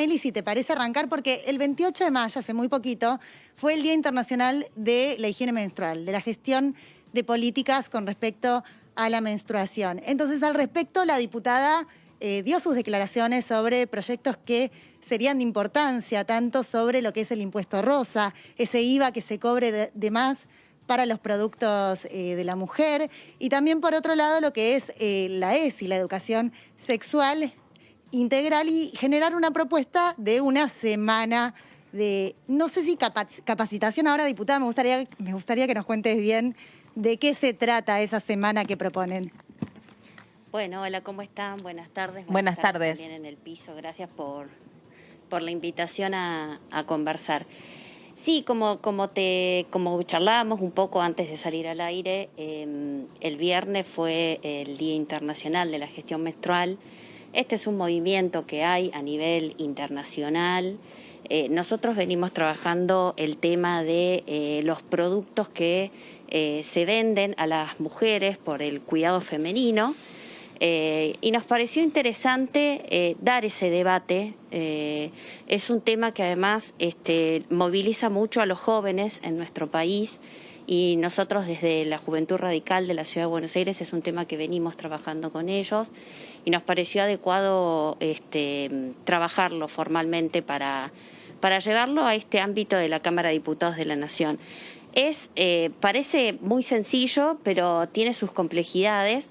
Eli, si te parece arrancar, porque el 28 de mayo, hace muy poquito, fue el Día Internacional de la Higiene Menstrual, de la gestión de políticas con respecto a la menstruación. Entonces, al respecto, la diputada dio sus declaraciones sobre proyectos que serían de importancia, tanto sobre lo que es el impuesto rosa, ese IVA que se cobre de más para los productos de la mujer, y también, por otro lado, lo que es la ESI, la educación sexual integral, y generar una propuesta de una semana de, no sé si capacitación. Ahora, diputada, me gustaría que nos cuentes bien de qué se trata esa semana que proponen. Bueno, hola, ¿cómo están? Buenas tardes. Buenas tardes. También en el piso. Gracias por la invitación a conversar. Sí, como charlábamos un poco antes de salir al aire, el viernes fue el Día Internacional de la Gestión Menstrual. Este es un movimiento que hay a nivel internacional. Nosotros venimos trabajando el tema de los productos que se venden a las mujeres por el cuidado femenino. Y nos pareció interesante dar ese debate. Es un tema que además moviliza mucho a los jóvenes en nuestro país, y nosotros desde la Juventud Radical de la Ciudad de Buenos Aires es un tema que venimos trabajando con ellos, y nos pareció adecuado trabajarlo formalmente para llevarlo a este ámbito de la Cámara de Diputados de la Nación. Parece muy sencillo, pero tiene sus complejidades.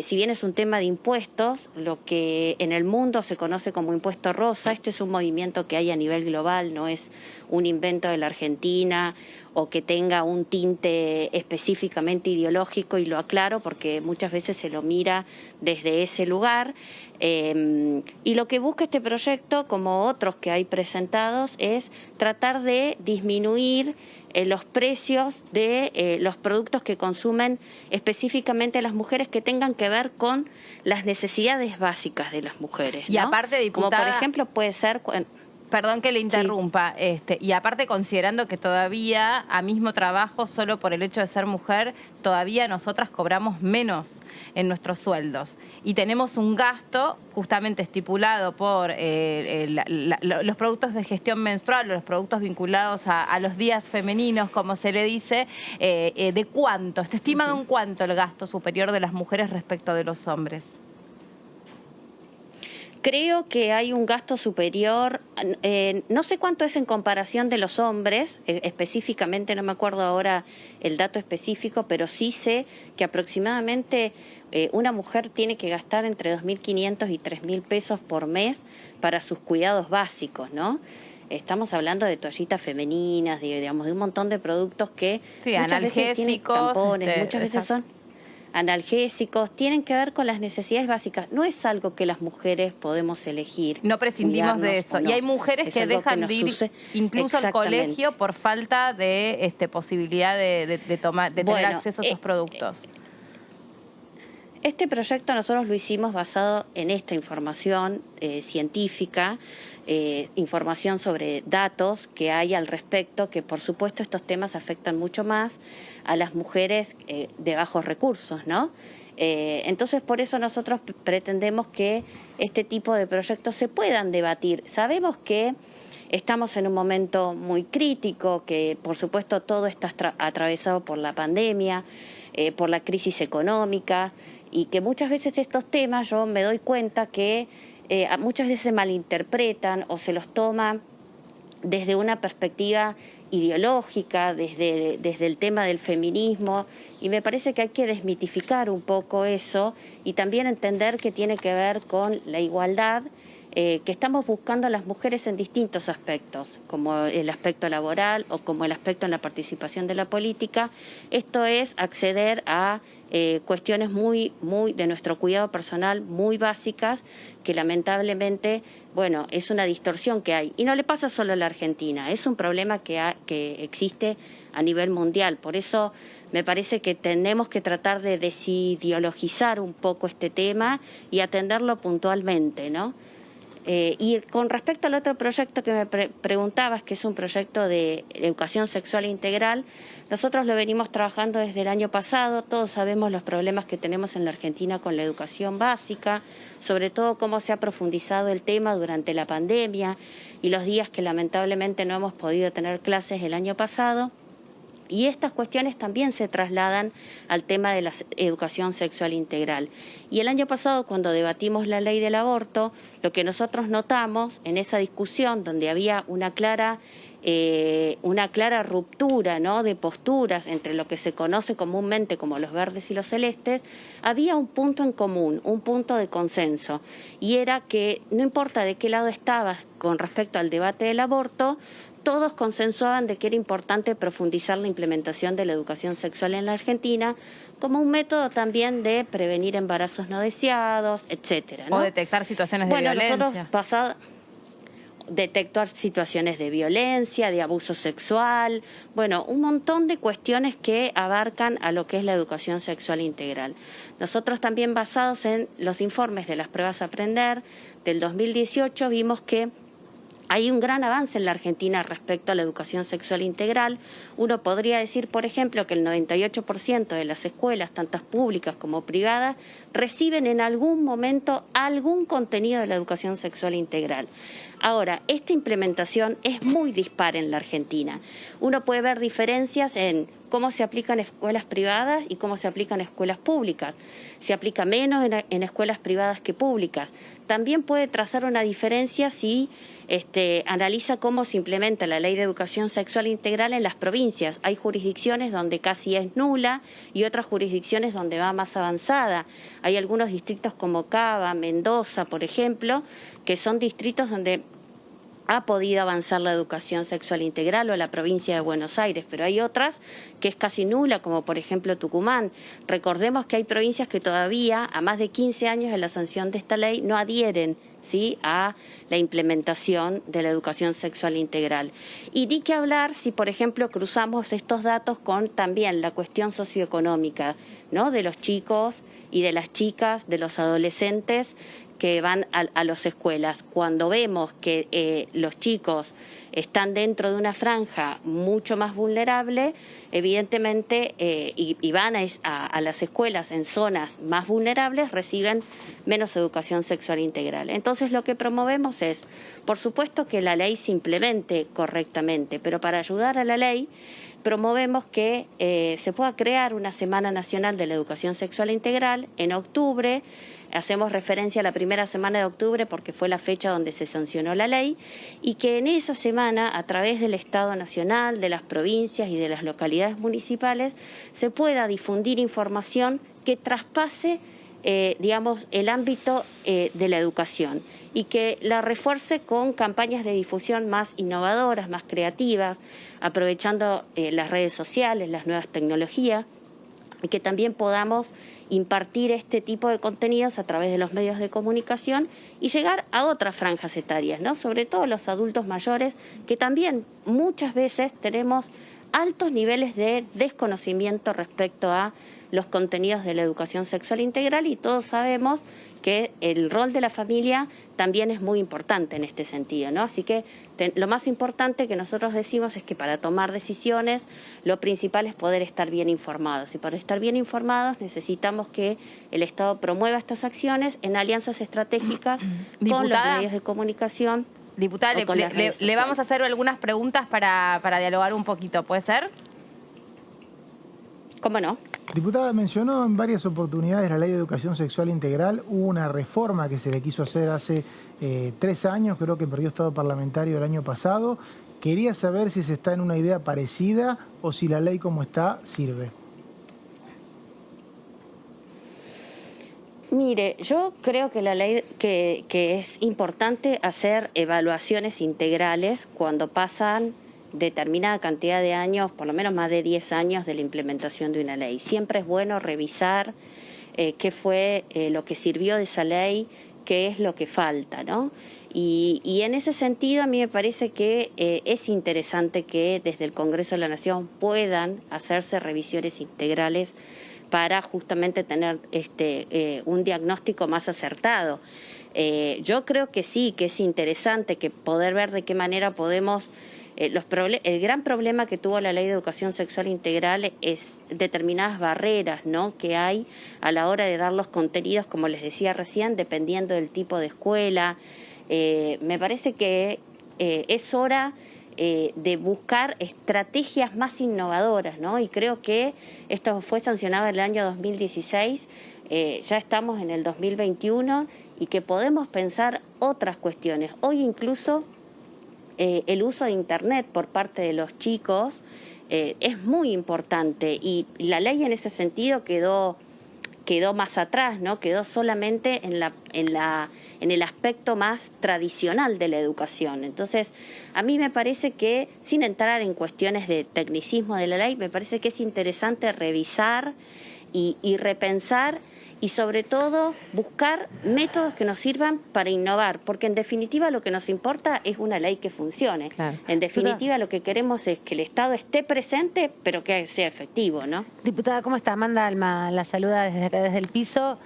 Si bien es un tema de impuestos, lo que en el mundo se conoce como impuesto rosa, este es un movimiento que hay a nivel global, no es un invento de la Argentina o que tenga un tinte específicamente ideológico, y lo aclaro porque muchas veces se lo mira desde ese lugar. Y lo que busca este proyecto, como otros que hay presentados, es tratar de disminuir los precios de los productos que consumen específicamente las mujeres, que tengan que ver con las necesidades básicas de las mujeres, ¿no? Y aparte, diputada, como por ejemplo puede ser... Perdón que le interrumpa, sí. Y aparte, considerando que todavía a mismo trabajo, solo por el hecho de ser mujer, todavía nosotras cobramos menos en nuestros sueldos. Y tenemos un gasto justamente estipulado por los productos de gestión menstrual, los productos vinculados a los días femeninos, como se le dice, ¿de cuánto? ¿Está estimado en cuánto el gasto superior de las mujeres respecto de los hombres? Creo que hay un gasto superior, no sé cuánto es en comparación de los hombres, específicamente no me acuerdo ahora el dato específico, pero sí sé que aproximadamente una mujer tiene que gastar entre 2.500 y 3.000 pesos por mes para sus cuidados básicos, ¿no? Estamos hablando de toallitas femeninas, de un montón de productos que sí, muchas veces tienen tampones, muchas veces son analgésicos, tienen que ver con las necesidades básicas. No es algo que las mujeres podemos elegir. No prescindimos de eso. No. Y hay mujeres que dejan de ir incluso al colegio por falta de posibilidad de tener acceso a esos productos. Este proyecto nosotros lo hicimos basado en esta información científica, información sobre datos que hay al respecto, que por supuesto estos temas afectan mucho más a las mujeres de bajos recursos, ¿no? Entonces, por eso nosotros pretendemos que este tipo de proyectos se puedan debatir. Sabemos que estamos en un momento muy crítico, que por supuesto todo está atravesado por la pandemia, por la crisis económica, y que muchas veces estos temas yo me doy cuenta que muchas veces se malinterpretan o se los toma desde una perspectiva ideológica, desde el tema del feminismo, y me parece que hay que desmitificar un poco eso y también entender que tiene que ver con la igualdad que estamos buscando las mujeres en distintos aspectos, como el aspecto laboral o como el aspecto en la participación de la política. Esto es acceder a cuestiones muy de nuestro cuidado personal, muy básicas, que lamentablemente, bueno, es una distorsión que hay. Y no le pasa solo a la Argentina, es un problema que existe a nivel mundial. Por eso me parece que tenemos que tratar de desideologizar un poco este tema y atenderlo puntualmente, ¿no? Y con respecto al otro proyecto que me preguntabas, que es un proyecto de educación sexual integral, nosotros lo venimos trabajando desde el año pasado. Todos sabemos los problemas que tenemos en la Argentina con la educación básica, sobre todo cómo se ha profundizado el tema durante la pandemia y los días que lamentablemente no hemos podido tener clases el año pasado. Y estas cuestiones también se trasladan al tema de la educación sexual integral. Y el año pasado, cuando debatimos la ley del aborto, lo que nosotros notamos en esa discusión, donde había una clara ruptura, ¿no?, de posturas entre lo que se conoce comúnmente como los verdes y los celestes, había un punto en común, un punto de consenso, y era que no importa de qué lado estabas con respecto al debate del aborto, todos consensuaban de que era importante profundizar la implementación de la educación sexual en la Argentina como un método también de prevenir embarazos no deseados, etcétera, ¿no? O detectar situaciones de violencia. Nosotros detectar situaciones de violencia, de abuso sexual, bueno, un montón de cuestiones que abarcan a lo que es la educación sexual integral. Nosotros también, basados en los informes de las pruebas Aprender del 2018, vimos que hay un gran avance en la Argentina respecto a la educación sexual integral. Uno podría decir, por ejemplo, que el 98% de las escuelas, tantas públicas como privadas, reciben en algún momento algún contenido de la educación sexual integral. Ahora, esta implementación es muy dispar en la Argentina. Uno puede ver diferencias en cómo se aplica en escuelas privadas y cómo se aplica en escuelas públicas. Se aplica menos en escuelas privadas que públicas. También puede trazar una diferencia si analiza cómo se implementa la ley de educación sexual integral en las provincias. Hay jurisdicciones donde casi es nula y otras jurisdicciones donde va más avanzada. Hay algunos distritos como Cava, Mendoza, por ejemplo, que son distritos donde ha podido avanzar la educación sexual integral, o la provincia de Buenos Aires, pero hay otras que es casi nula, como por ejemplo Tucumán. Recordemos que hay provincias que todavía, a más de 15 años de la sanción de esta ley, no adhieren, ¿sí?, a la implementación de la educación sexual integral. Y ni que hablar si, por ejemplo, cruzamos estos datos con también la cuestión socioeconómica, ¿no?, de los chicos y de las chicas, de los adolescentes que van a las escuelas. Cuando vemos que los chicos están dentro de una franja mucho más vulnerable, evidentemente, y van a las escuelas en zonas más vulnerables, reciben menos educación sexual integral. Entonces, lo que promovemos es, por supuesto, que la ley se implemente correctamente, pero para ayudar a la ley, promovemos que se pueda crear una Semana Nacional de la Educación Sexual Integral en octubre. Hacemos referencia a la primera semana de octubre porque fue la fecha donde se sancionó la ley, y que en esa semana, a través del Estado Nacional, de las provincias y de las localidades municipales, se pueda difundir información que traspase, el ámbito de la educación, y que la refuerce con campañas de difusión más innovadoras, más creativas, aprovechando las redes sociales, las nuevas tecnologías, y que también podamos impartir este tipo de contenidos a través de los medios de comunicación y llegar a otras franjas etarias, ¿no?, sobre todo los adultos mayores, que también muchas veces tenemos altos niveles de desconocimiento respecto a los contenidos de la educación sexual integral, y todos sabemos que el rol de la familia también es muy importante en este sentido, ¿no? Así que lo más importante que nosotros decimos es que para tomar decisiones lo principal es poder estar bien informados, y para estar bien informados necesitamos que el Estado promueva estas acciones en alianzas estratégicas con los medios de comunicación. Diputada, le vamos a hacer algunas preguntas para dialogar un poquito, ¿puede ser? ¿Cómo no? Diputada, mencionó en varias oportunidades la Ley de Educación Sexual Integral. Hubo una reforma que se le quiso hacer hace 3 años, creo que perdió estado parlamentario el año pasado. Quería saber si se está en una idea parecida o si la ley como está sirve. Mire, yo creo que la ley que es importante hacer evaluaciones integrales cuando pasan determinada cantidad de años, por lo menos más de 10 años de la implementación de una ley. Siempre es bueno revisar qué fue lo que sirvió de esa ley, qué es lo que falta, ¿no? Y en ese sentido a mí me parece que es interesante que desde el Congreso de la Nación puedan hacerse revisiones integrales para justamente tener un diagnóstico más acertado. Yo creo que sí, que es interesante que poder ver de qué manera podemos... el gran problema que tuvo la Ley de Educación Sexual Integral es determinadas barreras, ¿no?, que hay a la hora de dar los contenidos, como les decía recién, dependiendo del tipo de escuela. Me parece que es hora de buscar estrategias más innovadoras, ¿no? Y creo que esto fue sancionado en el año 2016, ya estamos en el 2021 y que podemos pensar otras cuestiones. Hoy incluso el uso de Internet por parte de los chicos es muy importante y la ley en ese sentido quedó más atrás, ¿no? Quedó solamente en el aspecto más tradicional de la educación. Entonces, a mí me parece que, sin entrar en cuestiones de tecnicismo de la ley, me parece que es interesante revisar y repensar y sobre todo buscar métodos que nos sirvan para innovar, porque en definitiva lo que nos importa es una ley que funcione. Claro. En definitiva lo que queremos es que el Estado esté presente, pero que sea efectivo, ¿no? Diputada, ¿cómo está? Amanda Alma la saluda desde acá, desde el piso.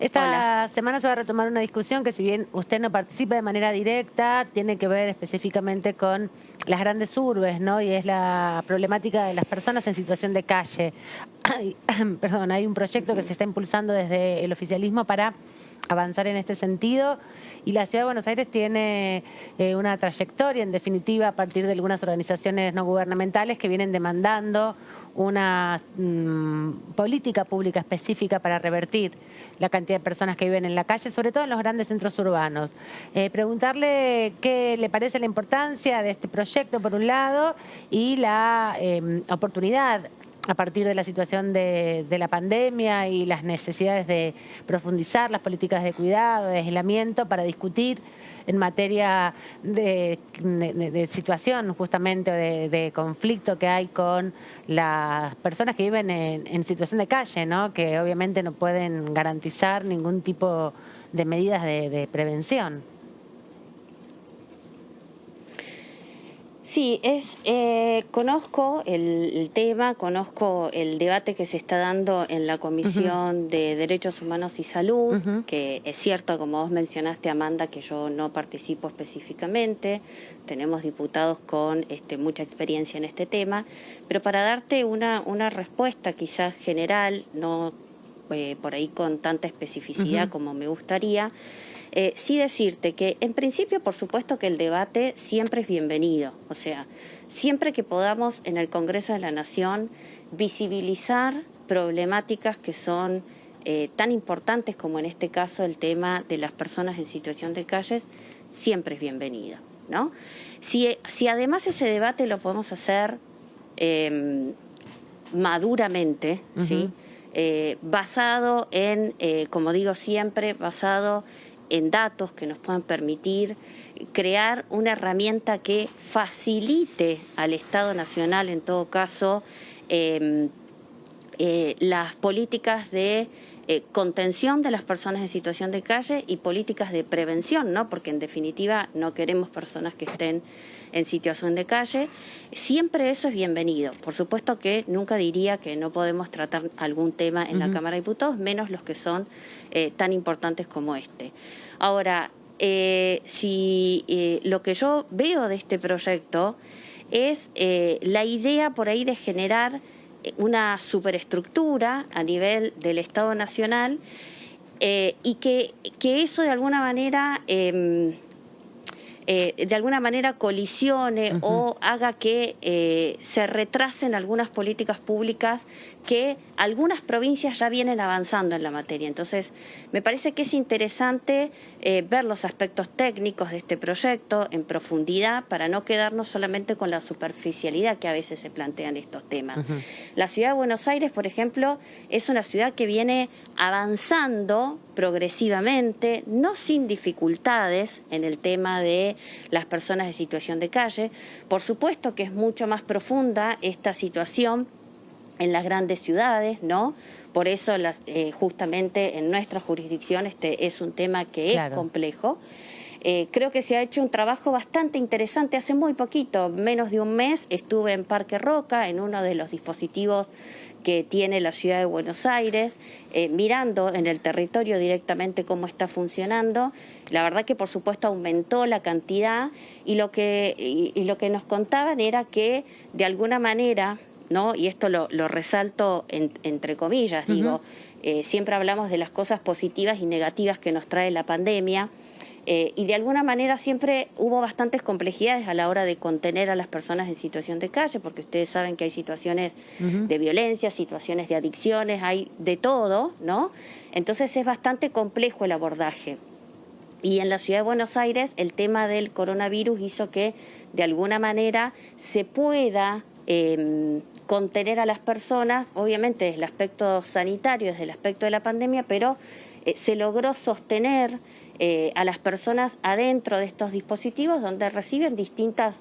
Esta semana se va a retomar una discusión que, si bien usted no participa de manera directa, tiene que ver específicamente con las grandes urbes, ¿no? Y es la problemática de las personas en situación de calle. Hay un proyecto que se está impulsando desde el oficialismo para avanzar en este sentido, y la Ciudad de Buenos Aires tiene una trayectoria, en definitiva, a partir de algunas organizaciones no gubernamentales que vienen demandando una política pública específica para revertir la cantidad de personas que viven en la calle, sobre todo en los grandes centros urbanos. Preguntarle qué le parece la importancia de este proyecto, por un lado, y la oportunidad a partir de la situación de la pandemia y las necesidades de profundizar las políticas de cuidado, de aislamiento, para discutir en materia de situación justamente, de conflicto que hay con las personas que viven en situación de calle, ¿no? Que obviamente no pueden garantizar ningún tipo de medidas de prevención. Sí, conozco el tema, conozco el debate que se está dando en la Comisión de Derechos Humanos y Salud, que es cierto, como vos mencionaste, Amanda, que yo no participo específicamente, tenemos diputados con mucha experiencia en este tema, pero para darte una respuesta quizás general, no por ahí con tanta especificidad como me gustaría, sí decirte que en principio, por supuesto, que el debate siempre es bienvenido. O sea, siempre que podamos en el Congreso de la Nación visibilizar problemáticas que son tan importantes como en este caso el tema de las personas en situación de calles, siempre es bienvenido, ¿no? Si además ese debate lo podemos hacer maduramente, ¿sí? Basado en, como digo siempre, basado en datos que nos puedan permitir crear una herramienta que facilite al Estado Nacional, en todo caso, las políticas de contención de las personas en situación de calle y políticas de prevención, ¿no? Porque en definitiva no queremos personas que estén en situación de calle. Siempre eso es bienvenido. Por supuesto que nunca diría que no podemos tratar algún tema en la Cámara de Diputados, menos los que son tan importantes como este. Ahora, lo que yo veo de este proyecto es la idea por ahí de generar una superestructura a nivel del Estado Nacional y que eso de alguna manera colisione o haga que se retrasen algunas políticas públicas que algunas provincias ya vienen avanzando en la materia. Entonces, me parece que es interesante ver los aspectos técnicos de este proyecto en profundidad para no quedarnos solamente con la superficialidad que a veces se plantean estos temas. La ciudad de Buenos Aires, por ejemplo, es una ciudad que viene avanzando progresivamente, no sin dificultades en el tema de las personas en situación de calle. Por supuesto que es mucho más profunda esta situación en las grandes ciudades, ¿no? Por eso justamente en nuestra jurisdicción es un tema que es complejo. Creo que se ha hecho un trabajo bastante interesante. Hace muy poquito, menos de un mes, estuve en Parque Roca, en uno de los dispositivos que tiene la ciudad de Buenos Aires, mirando en el territorio directamente cómo está funcionando. La verdad que por supuesto aumentó la cantidad y lo que nos contaban era que de alguna manera, ¿no? Y esto lo resalto entre comillas, digo, siempre hablamos de las cosas positivas y negativas que nos trae la pandemia. Y de alguna manera siempre hubo bastantes complejidades a la hora de contener a las personas en situación de calle, porque ustedes saben que hay situaciones de violencia, situaciones de adicciones, hay de todo, ¿no? Entonces es bastante complejo el abordaje. Y en la ciudad de Buenos Aires el tema del coronavirus hizo que de alguna manera se pueda contener a las personas, obviamente desde el aspecto sanitario, desde el aspecto de la pandemia, pero se logró sostener a las personas adentro de estos dispositivos donde reciben distintas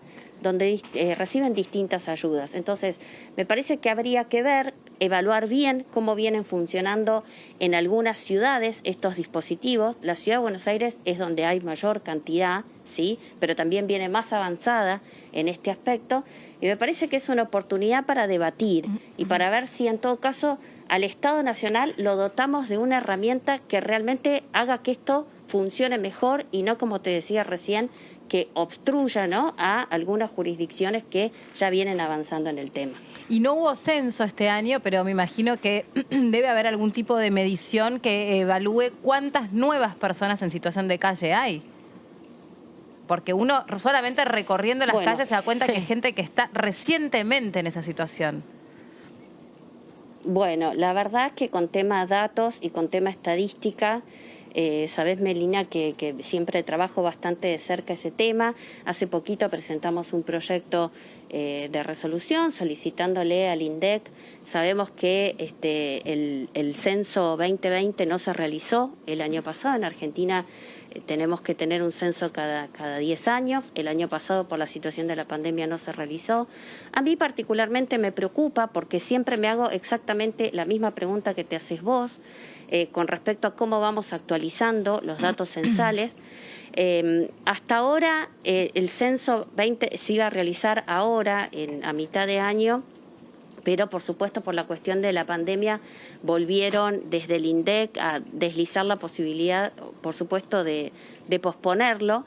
ayudas. Entonces, me parece que habría que evaluar bien cómo vienen funcionando en algunas ciudades estos dispositivos. La ciudad de Buenos Aires es donde hay mayor cantidad, sí, pero también viene más avanzada en este aspecto. Y me parece que es una oportunidad para debatir y para ver si en todo caso al Estado Nacional lo dotamos de una herramienta que realmente haga que esto funcione mejor y no, como te decía recién, que obstruya, ¿no?, a algunas jurisdicciones que ya vienen avanzando en el tema. Y no hubo censo este año, pero me imagino que debe haber algún tipo de medición que evalúe cuántas nuevas personas en situación de calle hay. Porque uno solamente recorriendo las calles se da cuenta que hay gente que está recientemente en esa situación. Bueno, la verdad que con tema datos y con tema estadística, sabés, Melina, que siempre trabajo bastante de cerca ese tema. Hace poquito presentamos un proyecto de resolución solicitándole al INDEC. Sabemos que el censo 2020 no se realizó el año pasado. En Argentina tenemos que tener un censo cada 10 años. El año pasado, por la situación de la pandemia, no se realizó. A mí particularmente me preocupa porque siempre me hago exactamente la misma pregunta que te haces vos con respecto a cómo vamos actualizando los datos censales. Hasta ahora el censo 20 se iba a realizar ahora, a mitad de año, pero por supuesto por la cuestión de la pandemia volvieron desde el INDEC a deslizar la posibilidad, por supuesto, de posponerlo.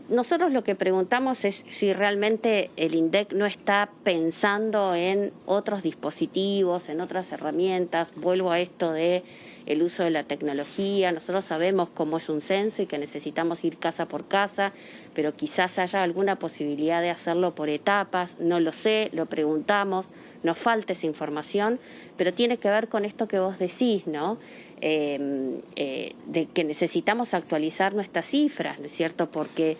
Nosotros lo que preguntamos es si realmente el INDEC no está pensando en otros dispositivos, en otras herramientas. Vuelvo a esto de el uso de la tecnología. Nosotros sabemos cómo es un censo y que necesitamos ir casa por casa, pero quizás haya alguna posibilidad de hacerlo por etapas. No lo sé, lo preguntamos, nos falta esa información, pero tiene que ver con esto que vos decís, ¿no? De que necesitamos actualizar nuestras cifras, ¿no es cierto? Porque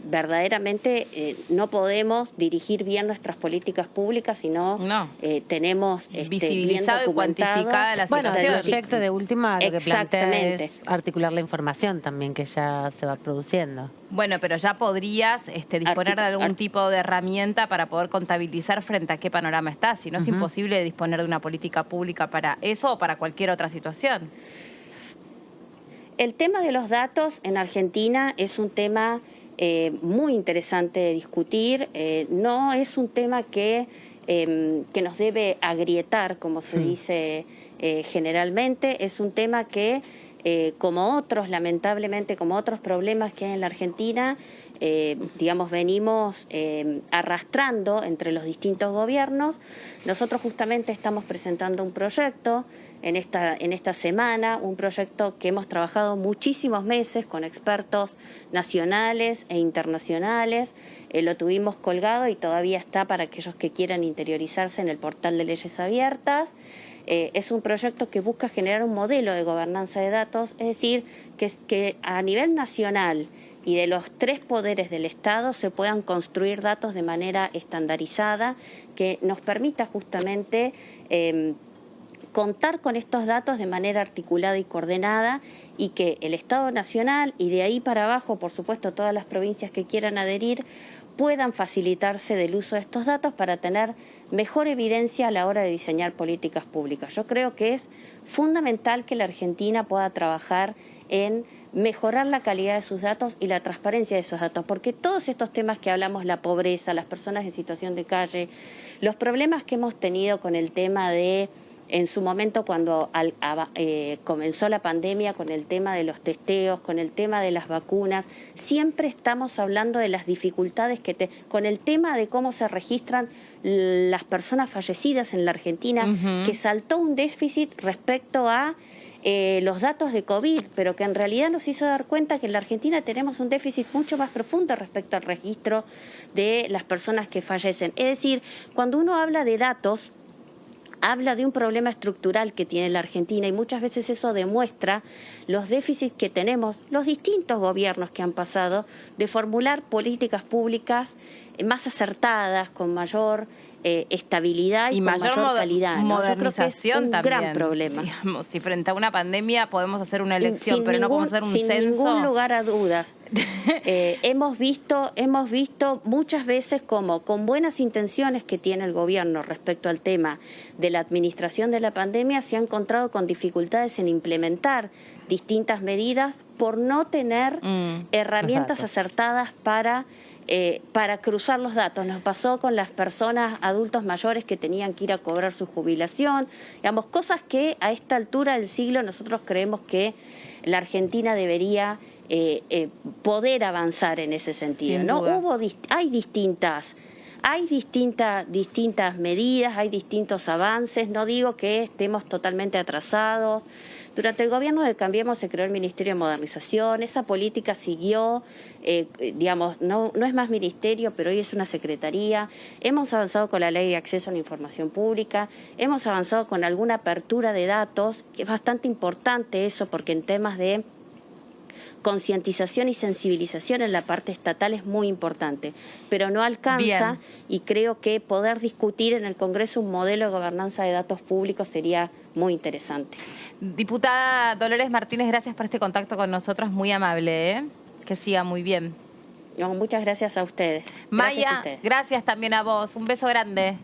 verdaderamente no podemos dirigir bien nuestras políticas públicas si no tenemos visibilizado y cuantificada la situación. Bueno, el proyecto de última lo que plantea es articular la información también que ya se va produciendo. Bueno, pero ya podrías disponer de algún tipo de herramienta para poder contabilizar frente a qué panorama está. Si no, es imposible disponer de una política pública para eso o para cualquier otra situación. El tema de los datos en Argentina es un tema muy interesante de discutir. No es un tema que nos debe agrietar, como se dice generalmente. Es un tema que, como otros, lamentablemente, como otros problemas que hay en la Argentina, digamos, venimos arrastrando entre los distintos gobiernos. Nosotros justamente estamos presentando un proyecto en esta semana, un proyecto que hemos trabajado muchísimos meses con expertos nacionales e internacionales. Lo tuvimos colgado y todavía está para aquellos que quieran interiorizarse en el portal de Leyes Abiertas. Es un proyecto que busca generar un modelo de gobernanza de datos, es decir, que a nivel nacional y de los 3 poderes del Estado se puedan construir datos de manera estandarizada que nos permita justamente contar con estos datos de manera articulada y coordinada y que el Estado Nacional y de ahí para abajo, por supuesto, todas las provincias que quieran adherir puedan facilitarse del uso de estos datos para tener mejor evidencia a la hora de diseñar políticas públicas. Yo creo que es fundamental que la Argentina pueda trabajar en mejorar la calidad de sus datos y la transparencia de esos datos, porque todos estos temas que hablamos, la pobreza, las personas en situación de calle, los problemas que hemos tenido con el tema de, en su momento cuando comenzó la pandemia, con el tema de los testeos, con el tema de las vacunas, siempre estamos hablando de las dificultades con el tema de cómo se registran las personas fallecidas en la Argentina, que saltó un déficit respecto a los datos de COVID, pero que en realidad nos hizo dar cuenta que en la Argentina tenemos un déficit mucho más profundo respecto al registro de las personas que fallecen. Es decir, cuando uno habla de datos, habla de un problema estructural que tiene la Argentina y muchas veces eso demuestra los déficits que tenemos los distintos gobiernos que han pasado de formular políticas públicas más acertadas, con mayor estabilidad y con mayor calidad, ¿no? Modernización. Yo creo que es un también, gran problema. Digamos, si frente a una pandemia podemos hacer una elección, pero no podemos hacer un sin censo. Sin ningún lugar a dudas. Hemos visto muchas veces como con buenas intenciones que tiene el gobierno respecto al tema de la administración de la pandemia se ha encontrado con dificultades en implementar distintas medidas por no tener herramientas acertadas para cruzar los datos. Nos pasó con las personas adultos mayores que tenían que ir a cobrar su jubilación, digamos, cosas que a esta altura del siglo nosotros creemos que la Argentina debería poder avanzar en ese sentido, ¿no? Hay distintas medidas, hay distintos avances, no digo que estemos totalmente atrasados. Durante el gobierno de Cambiemos se creó el Ministerio de Modernización, esa política siguió, digamos, no es más ministerio, pero hoy es una secretaría. Hemos avanzado con la Ley de Acceso a la Información Pública, hemos avanzado con alguna apertura de datos, que es bastante importante eso, porque en temas de concientización y sensibilización en la parte estatal es muy importante, pero no alcanza. Bien. Y creo que poder discutir en el Congreso un modelo de gobernanza de datos públicos sería muy interesante. Diputada Dolores Martínez, gracias por este contacto con nosotros, muy amable, ¿eh? Que siga muy bien. No, muchas gracias a ustedes. Maya, gracias también a vos, un beso grande.